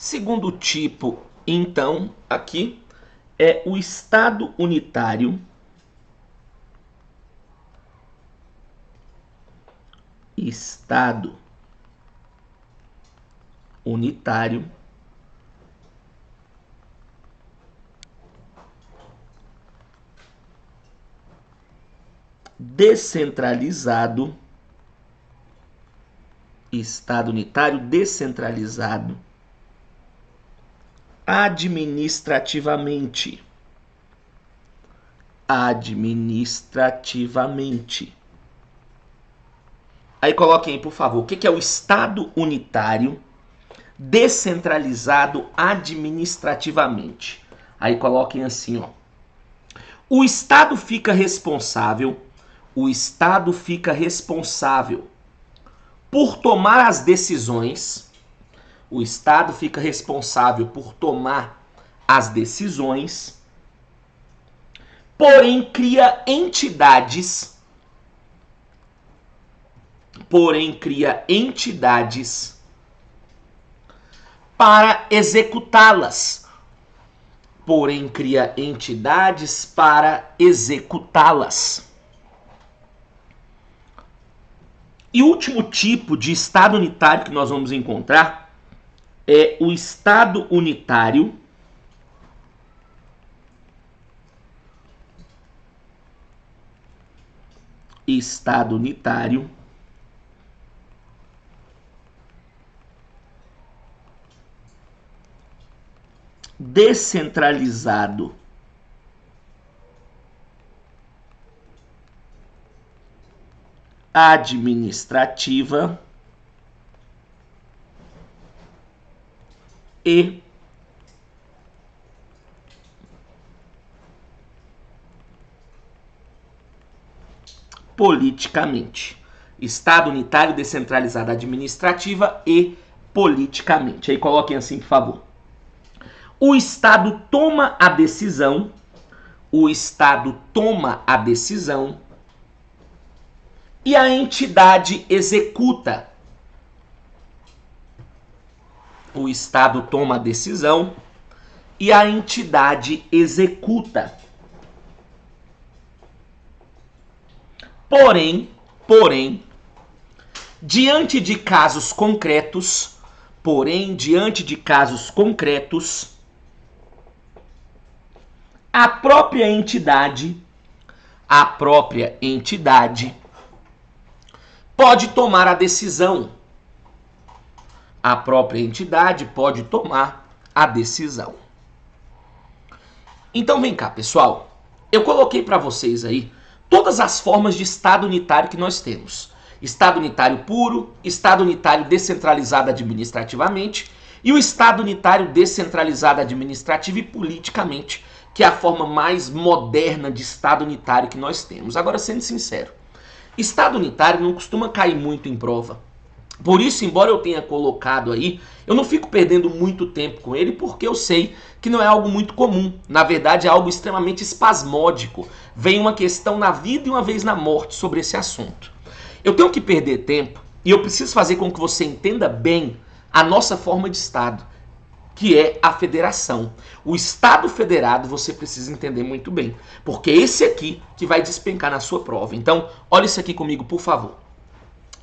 Segundo tipo, então, aqui é o Estado unitário. Estado unitário descentralizado. Estado unitário descentralizado administrativamente. Aí coloquem aí, por favor, o que é o Estado unitário descentralizado administrativamente? Aí coloquem assim, ó. O Estado fica responsável por tomar as decisões. O Estado fica responsável por tomar as decisões, porém cria entidades para executá-las. E o último tipo de Estado unitário que nós vamos encontrar é o Estado unitário descentralizado administrativa e politicamente. Estado unitário descentralizado administrativa e politicamente. Aí coloquem assim, por favor. O Estado toma a decisão, e a entidade executa. O Estado toma a decisão e a entidade executa. Porém, diante de casos concretos, a própria entidade pode tomar a decisão. Então vem cá, pessoal. Eu coloquei para vocês aí todas as formas de Estado unitário que nós temos. Estado unitário puro, Estado unitário descentralizado administrativamente e o Estado unitário descentralizado administrativo e politicamente, que é a forma mais moderna de Estado unitário que nós temos. Agora, sendo sincero, Estado unitário não costuma cair muito em prova. Por isso, embora eu tenha colocado aí, eu não fico perdendo muito tempo com ele, porque eu sei que não é algo muito comum. Na verdade, é algo extremamente espasmódico. Vem uma questão na vida e uma vez na morte sobre esse assunto. Eu tenho que perder tempo e eu preciso fazer com que você entenda bem a nossa forma de Estado, que é a federação. O Estado federado você precisa entender muito bem, porque esse aqui que vai despencar na sua prova. Então, olha isso aqui comigo, por favor.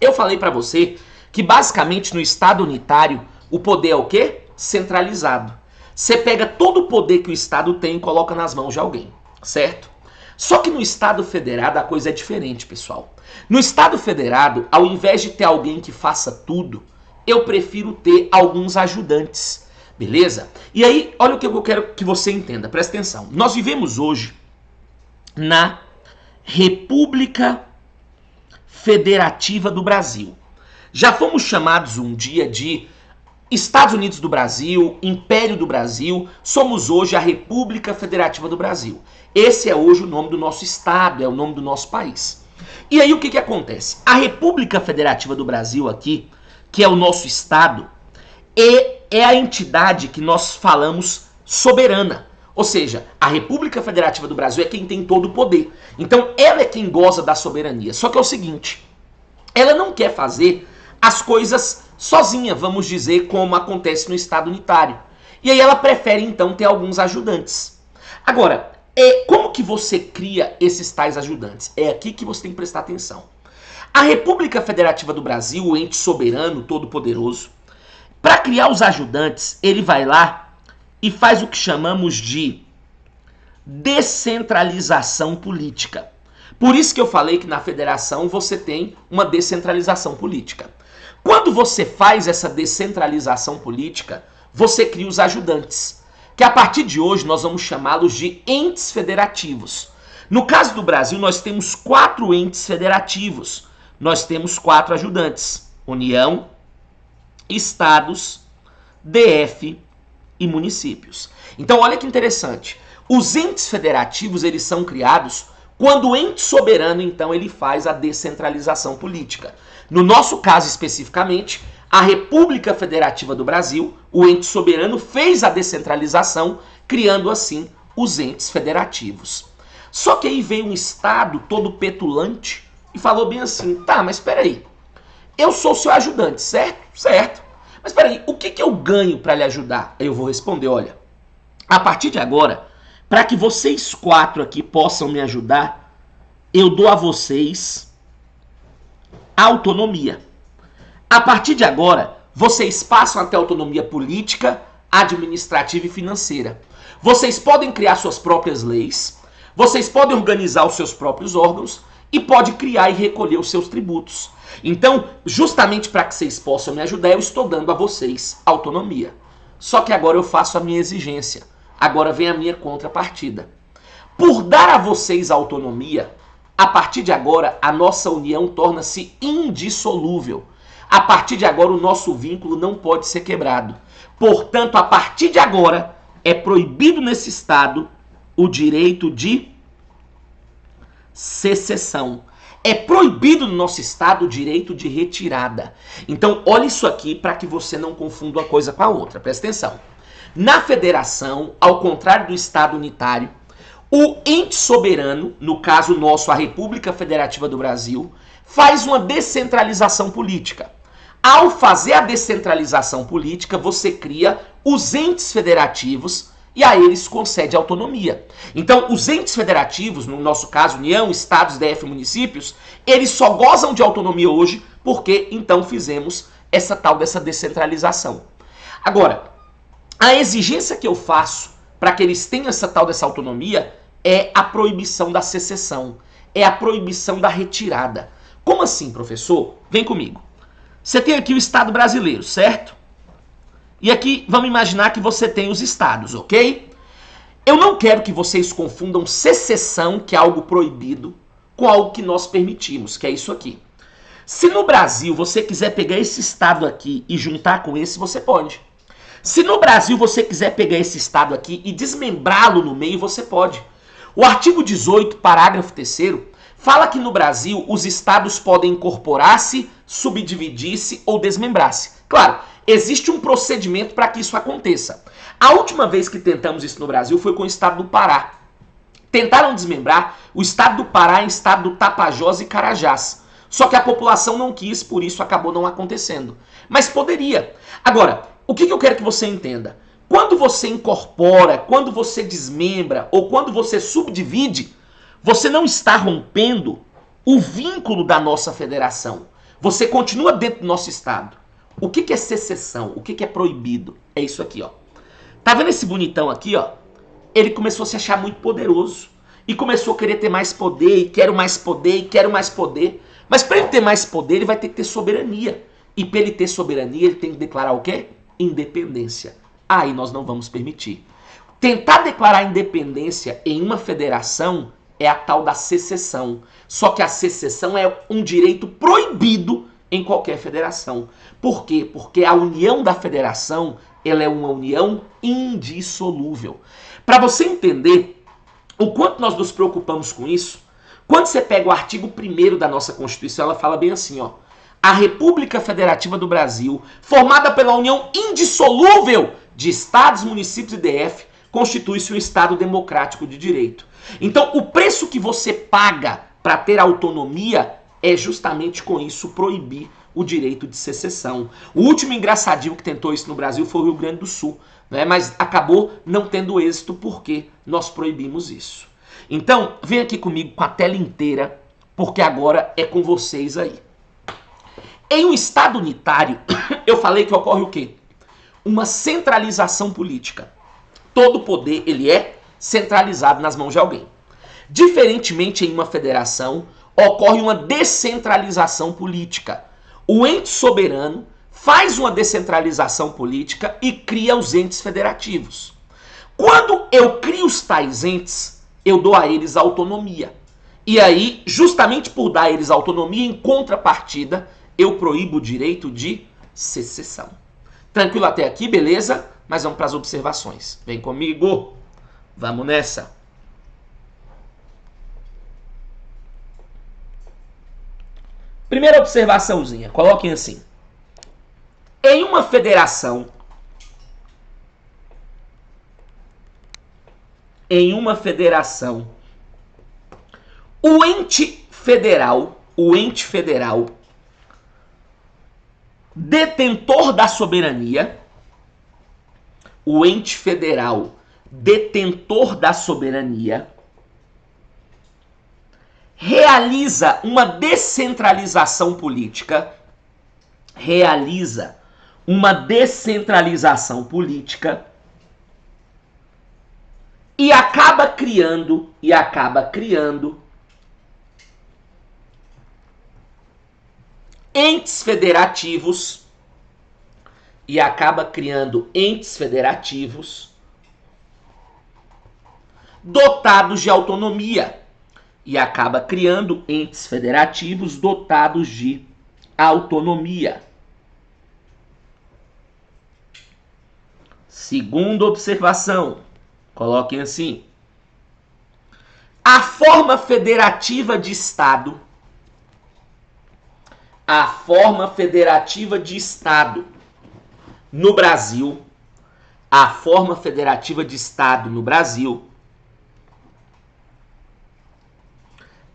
Eu falei para você que basicamente no Estado unitário o poder é o quê? Centralizado. Você pega todo o poder que o Estado tem e coloca nas mãos de alguém, certo? Só que no Estado federado a coisa é diferente, pessoal. No Estado federado, ao invés de ter alguém que faça tudo, eu prefiro ter alguns ajudantes, beleza? E aí, olha o que eu quero que você entenda, presta atenção. Nós vivemos hoje na República Federativa do Brasil. Já fomos chamados um dia de Estados Unidos do Brasil, Império do Brasil, somos hoje a República Federativa do Brasil. Esse é hoje o nome do nosso estado, é o nome do nosso país. E aí o que acontece? A República Federativa do Brasil aqui, que é o nosso estado, é a entidade que nós falamos soberana. Ou seja, a República Federativa do Brasil é quem tem todo o poder. Então ela é quem goza da soberania. Só que é o seguinte, ela não quer fazer as coisas sozinha, vamos dizer, como acontece no Estado unitário. E aí ela prefere, então, ter alguns ajudantes. Agora, como que você cria esses tais ajudantes? É aqui que você tem que prestar atenção. A República Federativa do Brasil, o ente soberano, todo-poderoso, para criar os ajudantes, ele vai lá e faz o que chamamos de descentralização política. Por isso que eu falei que na federação você tem uma descentralização política. Quando você faz essa descentralização política, você cria os ajudantes, que a partir de hoje nós vamos chamá-los de entes federativos. No caso do Brasil, nós temos 4 entes federativos. Nós temos 4 ajudantes: União, Estados, DF e municípios. Então, olha que interessante. Os entes federativos, eles são criados quando o ente soberano, então, ele faz a descentralização política. No nosso caso, especificamente, a República Federativa do Brasil, o ente soberano, fez a descentralização, criando, assim, os entes federativos. Só que aí veio um Estado todo petulante e falou bem assim: tá, mas espera aí, eu sou seu ajudante, certo? Certo. Mas espera aí, o que eu ganho para lhe ajudar? Eu vou responder: olha, a partir de agora, para que vocês 4 aqui possam me ajudar, eu dou a vocês autonomia. A partir de agora, vocês passam a ter autonomia política, administrativa e financeira. Vocês podem criar suas próprias leis, vocês podem organizar os seus próprios órgãos e podem criar e recolher os seus tributos. Então, justamente para que vocês possam me ajudar, eu estou dando a vocês autonomia. Só que agora eu faço a minha exigência. Agora vem a minha contrapartida. Por dar a vocês autonomia, a partir de agora a nossa união torna-se indissolúvel. A partir de agora o nosso vínculo não pode ser quebrado. Portanto, a partir de agora é proibido nesse Estado o direito de secessão. É proibido no nosso Estado o direito de retirada. Então, olha isso aqui para que você não confunda uma coisa com a outra. Presta atenção. Na federação, ao contrário do Estado unitário, o ente soberano, no caso nosso, a República Federativa do Brasil, faz uma descentralização política. Ao fazer a descentralização política, você cria os entes federativos e a eles concede autonomia. Então, os entes federativos, no nosso caso, União, Estados, DF e municípios, eles só gozam de autonomia hoje porque, então, fizemos essa tal dessa descentralização. Agora, a exigência que eu faço para que eles tenham essa tal dessa autonomia é a proibição da secessão, é a proibição da retirada. Como assim, professor? Vem comigo. Você tem aqui o Estado brasileiro, certo? E aqui vamos imaginar que você tem os estados, ok? Eu não quero que vocês confundam secessão, que é algo proibido, com algo que nós permitimos, que é isso aqui. Se no Brasil você quiser pegar esse estado aqui e juntar com esse, você pode. Se no Brasil você quiser pegar esse estado aqui e desmembrá-lo no meio, você pode. O artigo 18, parágrafo 3º, fala que no Brasil os estados podem incorporar-se, subdividir-se ou desmembrar-se. Claro, existe um procedimento para que isso aconteça. A última vez que tentamos isso no Brasil foi com o estado do Pará. Tentaram desmembrar o estado do Pará em estado do Tapajós e Carajás. Só que a população não quis, por isso acabou não acontecendo. Mas poderia. Agora, o que eu quero que você entenda? Quando você incorpora, quando você desmembra ou quando você subdivide, você não está rompendo o vínculo da nossa federação. Você continua dentro do nosso estado. O que é secessão? O que é proibido? É isso aqui, ó. Tá vendo esse bonitão aqui, ó? Ele começou a se achar muito poderoso. E começou a querer ter mais poder, e quero mais poder, e quero mais poder. Mas para ele ter mais poder, ele vai ter que ter soberania. E para ele ter soberania, ele tem que declarar o quê? Independência. Aí nós não vamos permitir. Tentar declarar independência em uma federação é a tal da secessão. Só que a secessão é um direito proibido em qualquer federação. Por quê? Porque a união da federação, ela é uma união indissolúvel. Para você entender o quanto nós nos preocupamos com isso, quando você pega o artigo 1º da nossa Constituição, ela fala bem assim, ó: a República Federativa do Brasil, formada pela união indissolúvel de estados, municípios e DF, constitui-se um Estado democrático de direito. Então, o preço que você paga para ter autonomia é justamente com isso proibir o direito de secessão. O último engraçadinho que tentou isso no Brasil foi o Rio Grande do Sul, né? Mas acabou não tendo êxito porque nós proibimos isso. Então, vem aqui comigo com a tela inteira, porque agora é com vocês aí. Em um Estado unitário, eu falei que ocorre o quê? Uma centralização política. Todo o poder ele é centralizado nas mãos de alguém. Diferentemente em uma federação, ocorre uma descentralização política. O ente soberano faz uma descentralização política e cria os entes federativos. Quando eu crio os tais entes, eu dou a eles autonomia. E aí, justamente por dar a eles autonomia, em contrapartida, eu proíbo o direito de secessão. Tranquilo até aqui, beleza? Mas vamos para as observações. Vem comigo. Vamos nessa. Primeira observaçãozinha, coloquem assim. Em uma federação, o ente federal, detentor da soberania, realiza uma descentralização política, e acaba criando entes federativos, dotados de autonomia. Segunda observação, coloquem assim. A forma federativa de Estado no Brasil,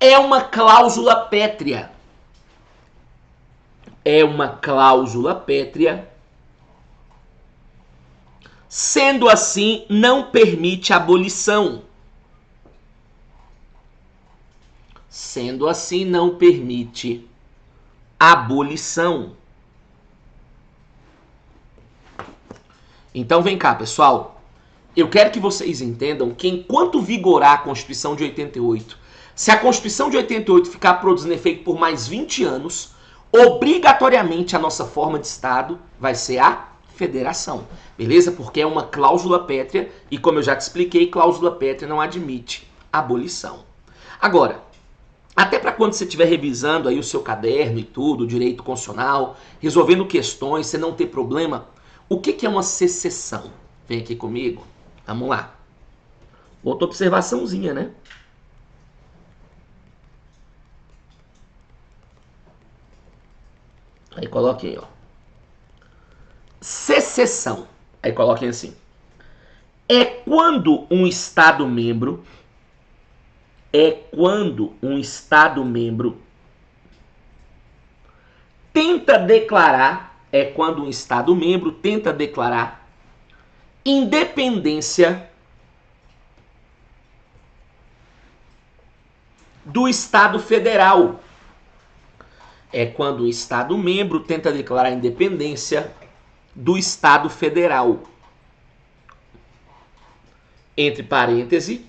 é uma cláusula pétrea. Sendo assim, não permite abolição. Então vem cá, pessoal. Eu quero que vocês entendam que enquanto vigorar a Constituição de 88, se a Constituição de 88 ficar produzindo efeito por mais 20 anos, obrigatoriamente a nossa forma de Estado vai ser a federação. Beleza? Porque é uma cláusula pétrea e, como eu já te expliquei, cláusula pétrea não admite abolição. Agora, até para quando você estiver revisando aí o seu caderno e tudo, direito constitucional, resolvendo questões, você não ter problema, o que é uma secessão? Vem aqui comigo. Vamos lá. Outra observaçãozinha, né? Aí coloquem aí, ó. Secessão. Aí coloquem assim. É quando um Estado membro tenta declarar independência do Estado federal. É quando o Estado membro tenta declarar independência do Estado federal. Entre parênteses,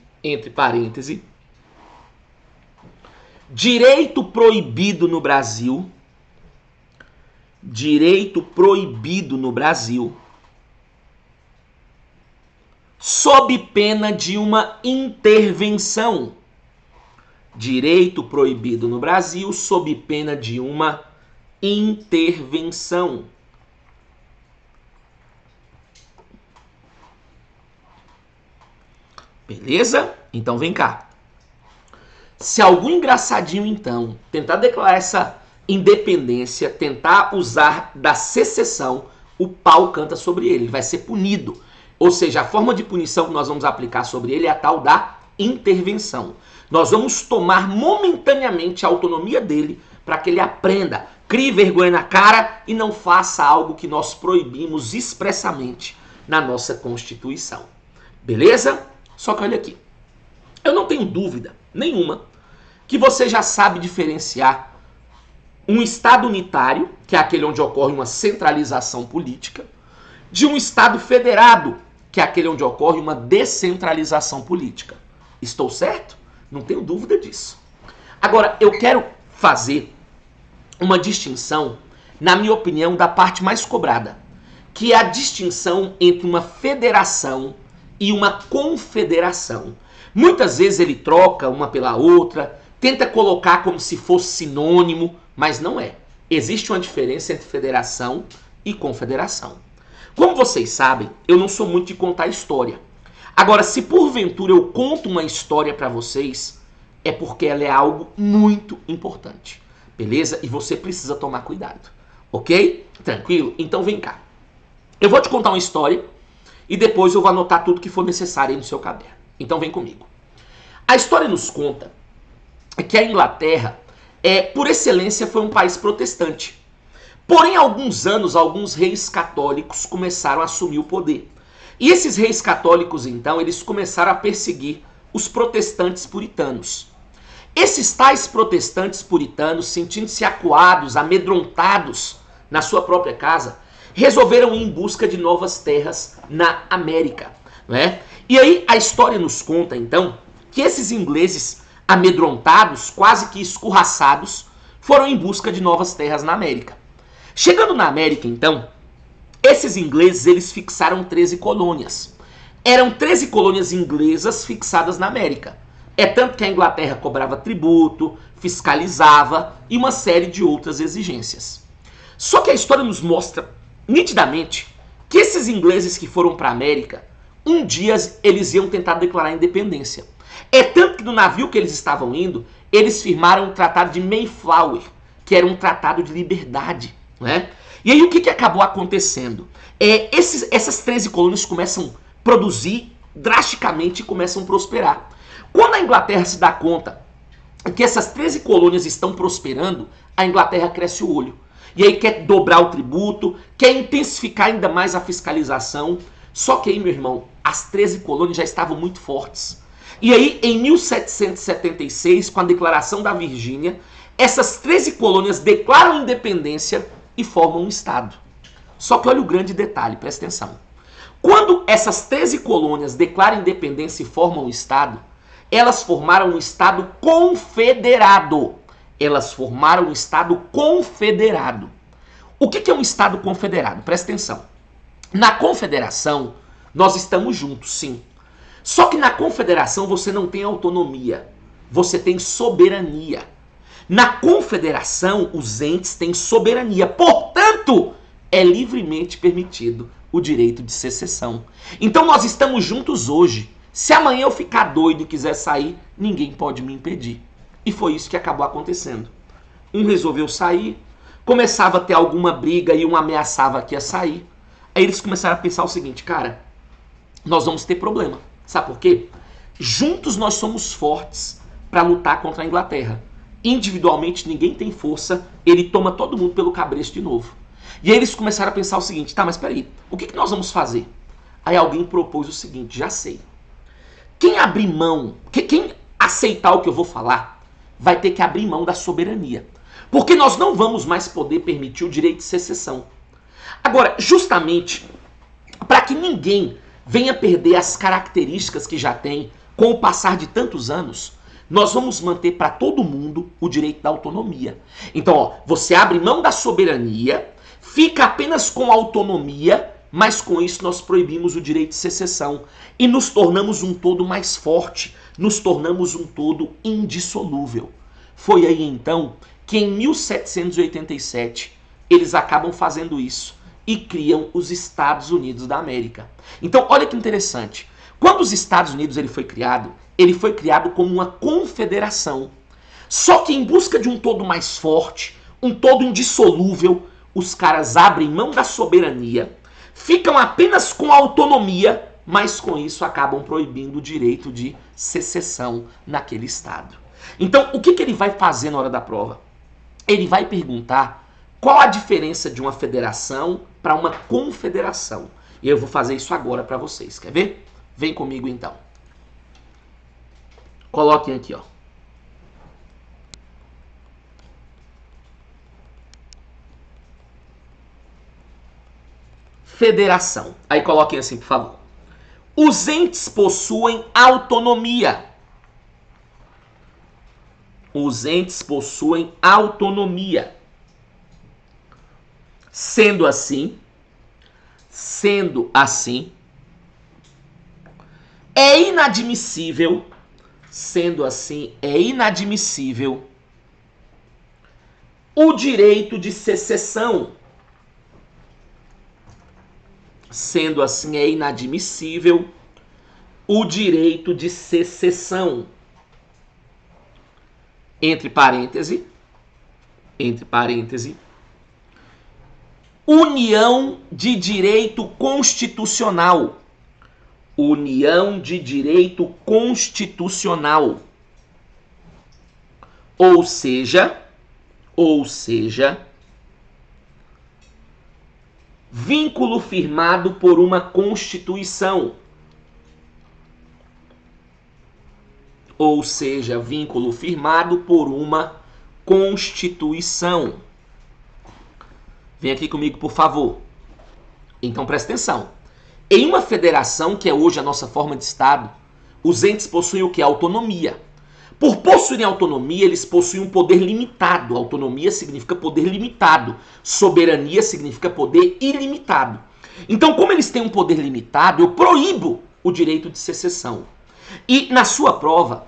direito proibido no Brasil, sob pena de uma intervenção. Direito proibido no Brasil sob pena de uma intervenção. Beleza? Então vem cá. Se algum engraçadinho, então, tentar declarar essa independência, tentar usar da secessão, o pau canta sobre ele, ele vai ser punido. Ou seja, a forma de punição que nós vamos aplicar sobre ele é a tal da intervenção. Nós vamos tomar momentaneamente a autonomia dele para que ele aprenda, crie vergonha na cara e não faça algo que nós proibimos expressamente na nossa Constituição. Beleza? Só que olha aqui, eu não tenho dúvida nenhuma que você já sabe diferenciar um Estado unitário, que é aquele onde ocorre uma centralização política, de um Estado federado, que é aquele onde ocorre uma descentralização política. Estou certo? Não tenho dúvida disso. Agora, eu quero fazer uma distinção, na minha opinião, da parte mais cobrada, que é a distinção entre uma federação e uma confederação. Muitas vezes ele troca uma pela outra, tenta colocar como se fosse sinônimo, mas não é. Existe uma diferença entre federação e confederação. Como vocês sabem, eu não sou muito de contar história. Agora, se porventura eu conto uma história para vocês, é porque ela é algo muito importante, beleza? E você precisa tomar cuidado, ok? Tranquilo? Então vem cá. Eu vou te contar uma história e depois eu vou anotar tudo que for necessário aí no seu caderno. Então vem comigo. A história nos conta que a Inglaterra, por excelência, foi um país protestante. Porém, há alguns anos, alguns reis católicos começaram a assumir o poder. E esses reis católicos, então, eles começaram a perseguir os protestantes puritanos. Esses tais protestantes puritanos, sentindo-se acuados, amedrontados na sua própria casa, resolveram ir em busca de novas terras na América, não é? E aí a história nos conta, então, que esses ingleses amedrontados, quase que escorraçados, foram em busca de novas terras na América. Chegando na América, então, esses ingleses eles fixaram 13 colônias. Eram 13 colônias inglesas fixadas na América. É tanto que a Inglaterra cobrava tributo, fiscalizava e uma série de outras exigências. Só que a história nos mostra nitidamente que esses ingleses que foram para a América, um dia eles iam tentar declarar a independência. É tanto que no navio que eles estavam indo, eles firmaram o Tratado de Mayflower, que era um tratado de liberdade, né? E aí o que acabou acontecendo? Essas 13 colônias começam a produzir drasticamente e começam a prosperar. Quando a Inglaterra se dá conta que essas 13 colônias estão prosperando, a Inglaterra cresce o olho. E aí quer dobrar o tributo, quer intensificar ainda mais a fiscalização. Só que aí, meu irmão, as 13 colônias já estavam muito fortes. E aí, em 1776, com a Declaração da Virgínia, essas 13 colônias declaram independência e formam um Estado. Só que olha o grande detalhe, presta atenção. Quando essas 13 colônias declaram independência e formam um Estado, elas formaram um Estado confederado. Elas formaram um Estado confederado. O que é um Estado confederado? Presta atenção. Na confederação, nós estamos juntos, sim. Só que na confederação você não tem autonomia, você tem soberania. Na confederação, os entes têm soberania, portanto, é livremente permitido o direito de secessão. Então nós estamos juntos hoje. Se amanhã eu ficar doido e quiser sair, ninguém pode me impedir. E foi isso que acabou acontecendo. Um resolveu sair, começava a ter alguma briga e um ameaçava que ia sair. Aí eles começaram a pensar o seguinte, cara, nós vamos ter problema. Sabe por quê? Juntos nós somos fortes para lutar contra a Inglaterra. Individualmente ninguém tem força, ele toma todo mundo pelo cabresto de novo. E aí eles começaram a pensar o seguinte, tá, mas peraí, o que nós vamos fazer? Aí alguém propôs o seguinte, já sei. Quem abrir mão, quem aceitar o que eu vou falar, vai ter que abrir mão da soberania. Porque nós não vamos mais poder permitir o direito de secessão. Agora, justamente, para que ninguém venha perder as características que já tem com o passar de tantos anos, nós vamos manter para todo mundo o direito da autonomia. Então, ó, você abre mão da soberania, fica apenas com autonomia, mas com isso nós proibimos o direito de secessão e nos tornamos um todo mais forte, nos tornamos um todo indissolúvel. Foi aí então que em 1787 eles acabam fazendo isso e criam os Estados Unidos da América. Então, olha que interessante. Quando os Estados Unidos ele foi criado como uma confederação. Só que em busca de um todo mais forte, um todo indissolúvel, os caras abrem mão da soberania, ficam apenas com autonomia, mas com isso acabam proibindo o direito de secessão naquele estado. Então, o que ele vai fazer na hora da prova? Ele vai perguntar Qual a diferença de uma federação para uma confederação? E eu vou fazer isso agora para vocês. Quer ver? Vem comigo então. Coloquem aqui, ó. Federação. Aí coloquem assim, por favor. Os entes possuem autonomia. Os entes possuem autonomia. Sendo assim, é inadmissível, o direito de secessão. Sendo assim, é inadmissível o direito de secessão. Entre parênteses, união de direito constitucional. União de direito constitucional. Ou seja, vínculo firmado por uma Constituição. Ou seja, vínculo firmado por uma Constituição. Vem aqui comigo, por favor. Então, presta atenção. Em uma federação, que é hoje a nossa forma de Estado, os entes possuem o que? Autonomia. Por possuírem autonomia, eles possuem um poder limitado. Autonomia significa poder limitado. Soberania significa poder ilimitado. Então, como eles têm um poder limitado, eu proíbo o direito de secessão. E na sua prova,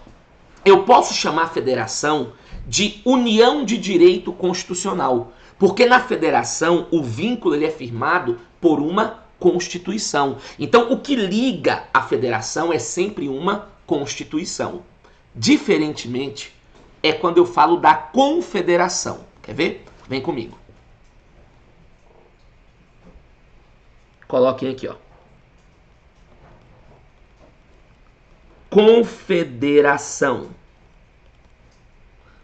eu posso chamar a federação de união de direito constitucional. Porque na federação, o vínculo ele é firmado por uma Constituição. Então, o que liga a federação é sempre uma Constituição. Diferentemente, é quando eu falo da confederação. Quer ver? Vem comigo. Coloquem aqui, ó. Confederação.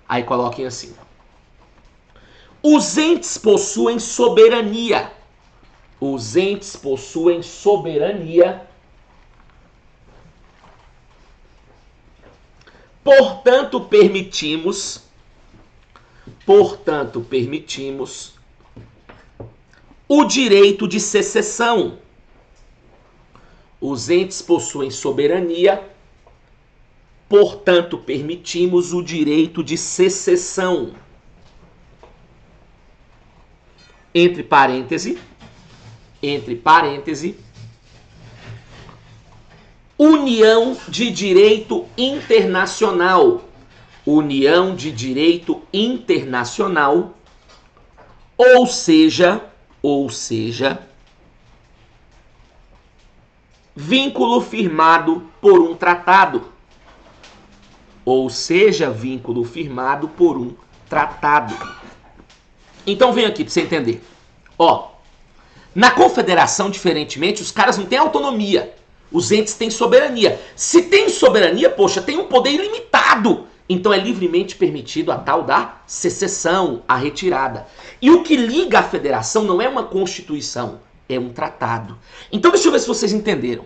Aí coloquem assim. Os entes possuem soberania. Os entes possuem soberania. Portanto, permitimos o direito de secessão. Os entes possuem soberania. Portanto, permitimos o direito de secessão. Entre parênteses, união de direito internacional. União de direito internacional, ou seja, vínculo firmado por um tratado. Então vem aqui para você entender. Ó, na confederação, diferentemente, os caras não têm autonomia. Os entes têm soberania. Se tem soberania, poxa, tem um poder ilimitado. Então é livremente permitido a tal da secessão, a retirada. E o que liga a federação não é uma Constituição, é um tratado. Então deixa eu ver se vocês entenderam.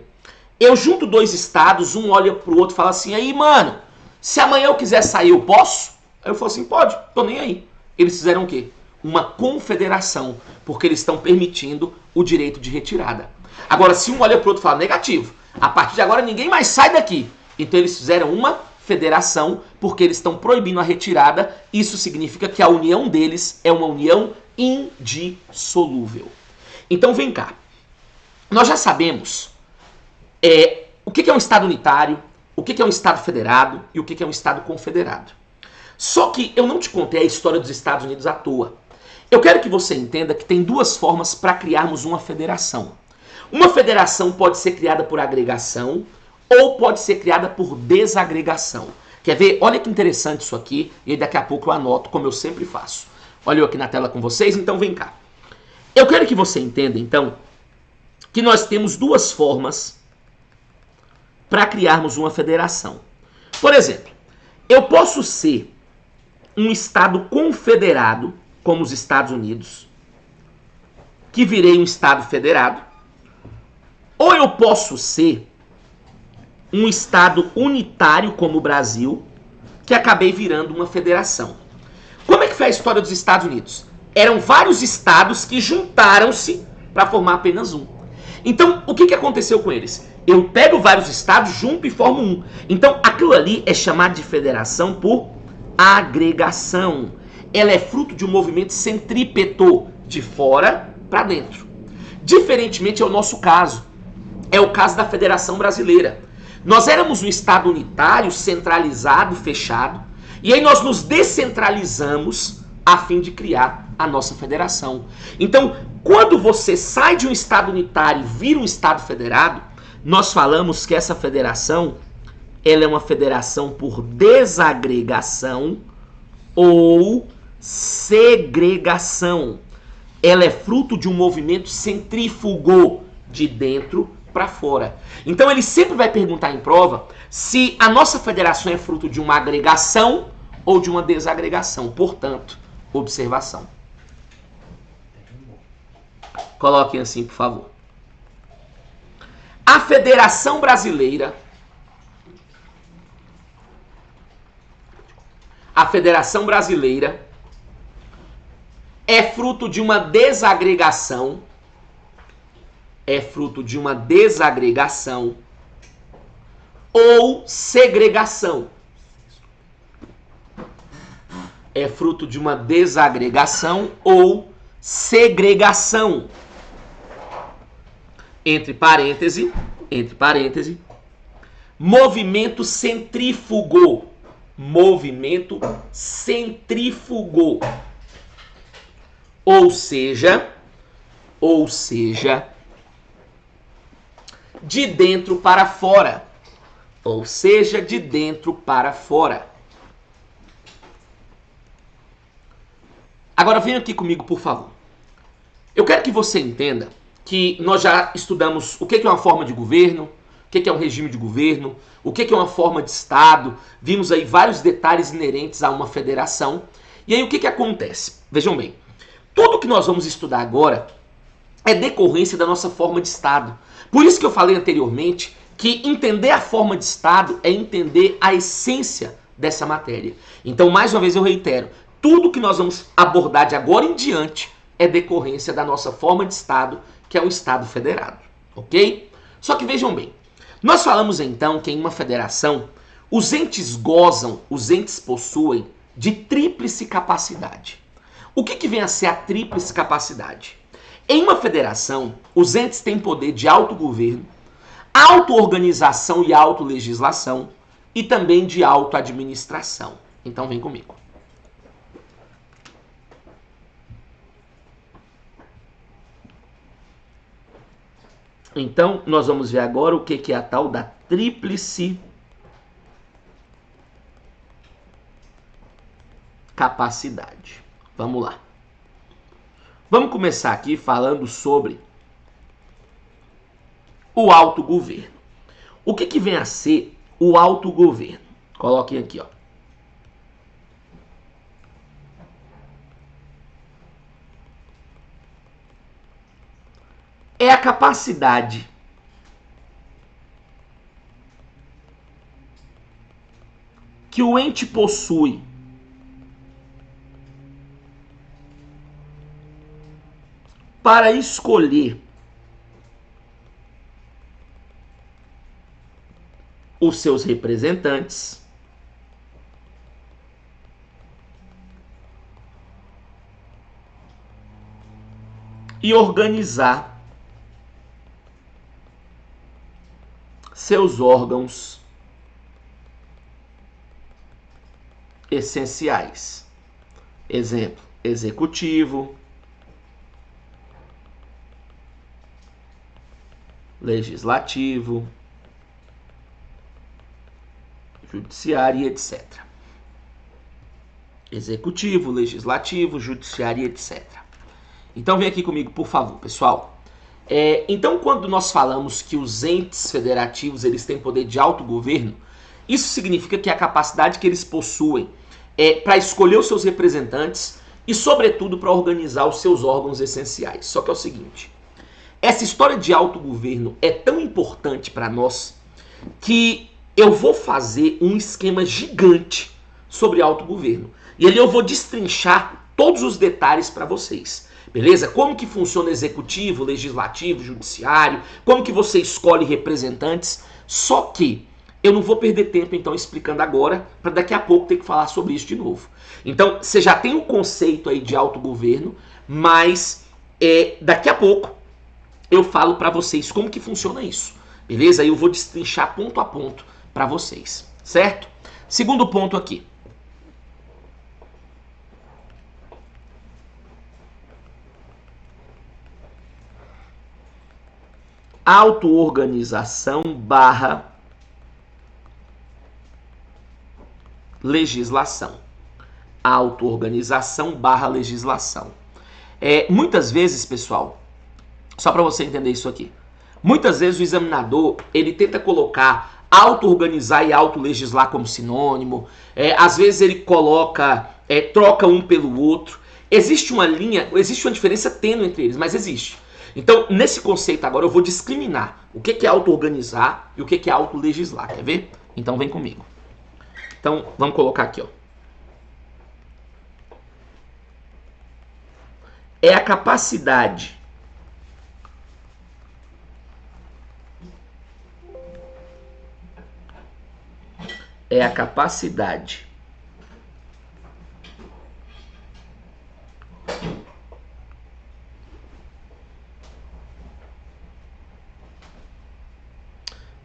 Eu junto dois estados, um olha pro outro e fala assim, aí mano, se amanhã eu quiser sair, eu posso? Aí eu falo assim, pode, tô nem aí. Eles fizeram o quê? Uma confederação, porque eles estão permitindo o direito de retirada. Agora, se um olha para o outro e fala negativo, a partir de agora ninguém mais sai daqui. Então eles fizeram uma federação, porque eles estão proibindo a retirada. Isso significa que a união deles é uma união indissolúvel. Então vem cá. Nós já sabemos o que é um Estado unitário, o que é um Estado federado e o que é um Estado confederado. Só que eu não te contei a história dos Estados Unidos à toa. Eu quero que você entenda que tem duas formas para criarmos uma federação. Uma federação pode ser criada por agregação ou pode ser criada por desagregação. Quer ver? Olha que interessante isso aqui e daqui a pouco eu anoto como eu sempre faço. Olha eu aqui na tela com vocês, então vem cá. Eu quero que você entenda, então, que nós temos duas formas para criarmos uma federação. Por exemplo, eu posso ser um Estado confederado como os Estados Unidos, que virei um Estado federado, ou eu posso ser um Estado unitário como o Brasil, que acabei virando uma federação. Como é que foi a história dos Estados Unidos? Eram vários estados que juntaram-se para formar apenas um. Então, o que aconteceu com eles? Eu pego vários estados, junto e formo um. Então, aquilo ali é chamado de federação por agregação. Ela é fruto de um movimento centrípeto, de fora para dentro. Diferentemente é o nosso caso. É o caso da Federação Brasileira. Nós éramos um estado unitário, centralizado, fechado, e aí nós nos descentralizamos a fim de criar a nossa federação. Então, quando você sai de um estado unitário e vira um estado federado, nós falamos que essa federação, ela é uma federação por desagregação ou segregação. Ela é fruto de um movimento centrífugo de dentro para fora. Então ele sempre vai perguntar em prova se a nossa federação é fruto de uma agregação ou de uma desagregação. Portanto, observação. Coloquem assim, por favor. A Federação Brasileira, é fruto de uma desagregação, ou segregação. É fruto de uma desagregação ou segregação. Entre parênteses, movimento centrífugo. Ou seja, de dentro para fora. Agora venha aqui comigo, por favor. Eu quero que você entenda que nós já estudamos o que é uma forma de governo, o que é um regime de governo, o que é uma forma de Estado. Vimos aí vários detalhes inerentes a uma federação. E aí o que acontece? Vejam bem, tudo que nós vamos estudar agora é decorrência da nossa forma de Estado. Por isso que eu falei anteriormente que entender a forma de Estado é entender a essência dessa matéria. Então, mais uma vez eu reitero, tudo que nós vamos abordar de agora em diante é decorrência da nossa forma de Estado, que é um Estado federado, ok? Só que vejam bem, nós falamos então que em uma federação, os entes possuem de tríplice capacidade. O que vem a ser a tríplice capacidade? Em uma federação, os entes têm poder de autogoverno, auto-organização e auto-legislação e também de auto-administração. Então vem comigo. Então, nós vamos ver agora o que é a tal da tríplice capacidade. Vamos lá. Vamos começar aqui falando sobre o autogoverno. O que vem a ser o autogoverno? Coloquem aqui, ó. É a capacidade que o ente possui para escolher os seus representantes e organizar seus órgãos essenciais. Exemplo: executivo, legislativo, judiciário e etc. Executivo, legislativo, judiciário e etc. Então vem aqui comigo, por favor, pessoal. Então, quando nós falamos que os entes federativos eles têm poder de autogoverno, isso significa que a capacidade que eles possuem para escolher os seus representantes e, sobretudo, para organizar os seus órgãos essenciais. Só que é o seguinte, essa história de autogoverno é tão importante para nós que eu vou fazer um esquema gigante sobre autogoverno. E ali eu vou destrinchar todos os detalhes para vocês. Beleza? Como que funciona executivo, legislativo, judiciário, como que você escolhe representantes. Só que eu não vou perder tempo então explicando agora, para daqui a pouco ter que falar sobre isso de novo. Então, você já tem o conceito aí de autogoverno, mas daqui a pouco eu falo para vocês como que funciona isso. Beleza? Aí eu vou destrinchar ponto a ponto para vocês, certo? Segundo ponto aqui. Auto-organização barra legislação. Auto-organização barra legislação. Muitas vezes, pessoal, só para você entender isso aqui, muitas vezes o examinador ele tenta colocar auto-organizar e auto-legislar como sinônimo. Às vezes ele coloca, troca um pelo outro. Existe uma linha, existe uma diferença tênue entre eles, mas existe. Então, nesse conceito agora eu vou discriminar o que é auto-organizar e o que é auto-legislar. Quer ver? Então vem comigo. Então, vamos colocar aqui, ó. É a capacidade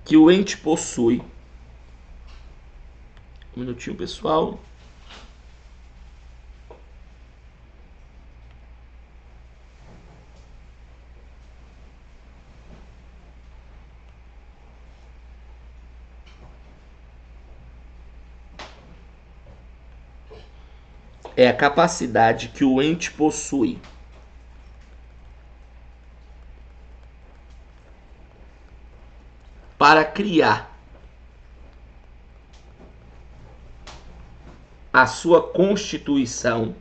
que o ente possui. Um minutinho, pessoal. É a capacidade que o ente possui para criar a sua constituição,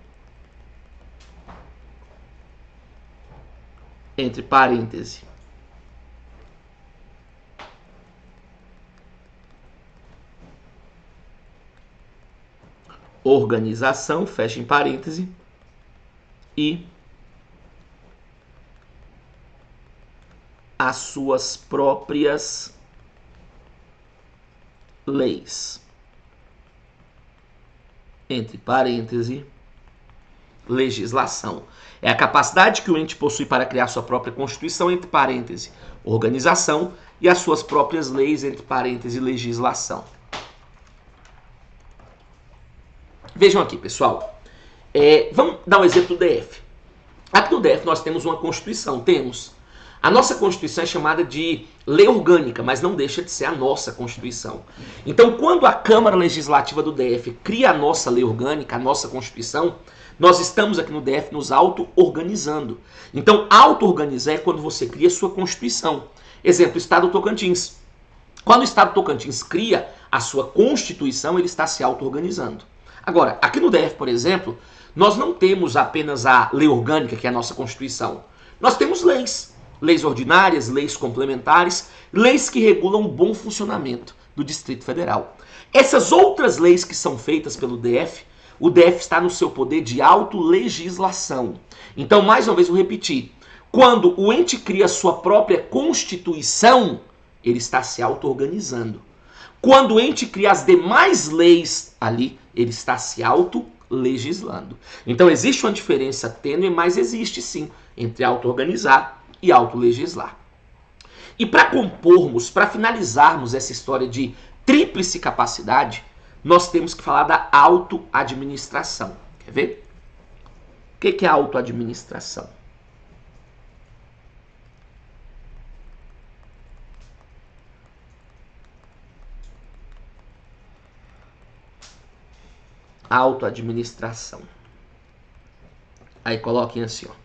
entre parênteses, organização, fecha em parêntese, e as suas próprias leis, entre parêntese, legislação. É a capacidade que o ente possui para criar sua própria constituição, entre parêntese, organização, e as suas próprias leis, entre parêntese, legislação. Vejam aqui, pessoal. Vamos dar um exemplo do DF. Aqui no DF nós temos uma Constituição, temos. A nossa Constituição é chamada de lei orgânica, mas não deixa de ser a nossa Constituição. Então, quando a Câmara Legislativa do DF cria a nossa lei orgânica, a nossa Constituição, nós estamos aqui no DF nos auto-organizando. Então, auto-organizar é quando você cria a sua Constituição. Exemplo, o Estado do Tocantins. Quando o Estado do Tocantins cria a sua Constituição, ele está se auto-organizando. Agora, aqui no DF, por exemplo, nós não temos apenas a lei orgânica, que é a nossa Constituição. Nós temos leis. Leis ordinárias, leis complementares, leis que regulam o bom funcionamento do Distrito Federal. Essas outras leis que são feitas pelo DF, o DF está no seu poder de autolegislação. Então, mais uma vez, vou repetir. Quando o ente cria a sua própria Constituição, ele está se auto-organizando. Quando o ente cria as demais leis ali, ele está se auto-legislando. Então, existe uma diferença tênue, mas existe sim, entre auto-organizar e auto-legislar. E para compormos, para finalizarmos essa história de tríplice capacidade, nós temos que falar da auto-administração. Quer ver? O que é auto-administração? Auto-administração. Aí coloquem assim, ó.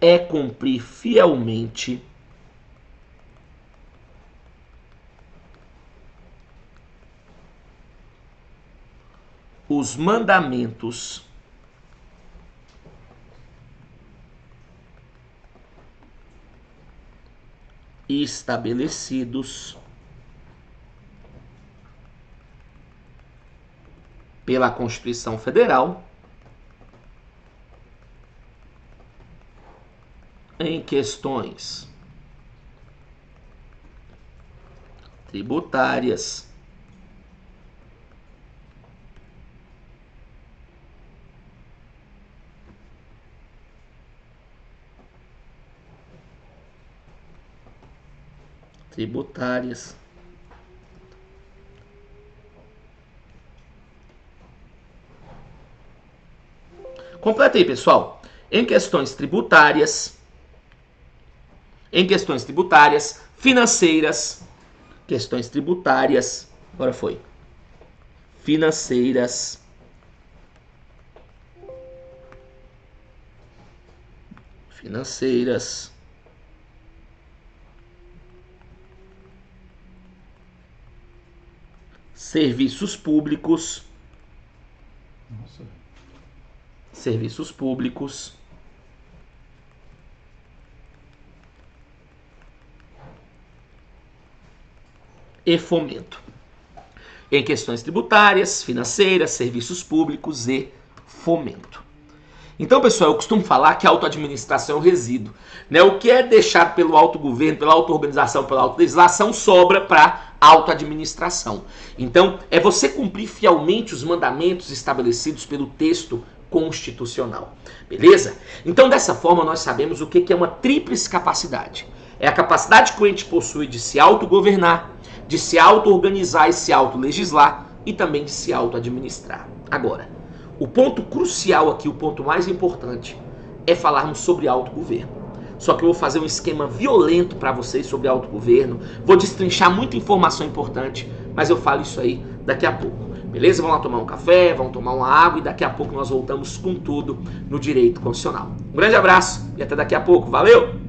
É cumprir fielmente os mandamentos estabelecidos pela Constituição Federal em questões tributárias, Completa aí, pessoal. Em questões tributárias, financeiras, questões tributárias, agora foi, financeiras, serviços públicos, e fomento. Em questões tributárias, financeiras, serviços públicos e fomento. Então, pessoal, eu costumo falar que a autoadministração é um resíduo, né? O que é deixado pelo autogoverno, pela auto-organização, pela autolegislação, sobra para a autoadministração. Então, é você cumprir fielmente os mandamentos estabelecidos pelo texto constitucional. Beleza? Então, dessa forma, nós sabemos o que é uma tríplice capacidade. É a capacidade que o ente possui de se autogovernar, de se auto-organizar e se auto-legislar e também de se auto-administrar. Agora, o ponto crucial aqui, o ponto mais importante, é falarmos sobre autogoverno. Só que eu vou fazer um esquema violento para vocês sobre autogoverno, vou destrinchar muita informação importante, mas eu falo isso aí daqui a pouco. Beleza? Vamos lá tomar um café, vamos tomar uma água e daqui a pouco nós voltamos com tudo no direito constitucional. Um grande abraço e até daqui a pouco. Valeu!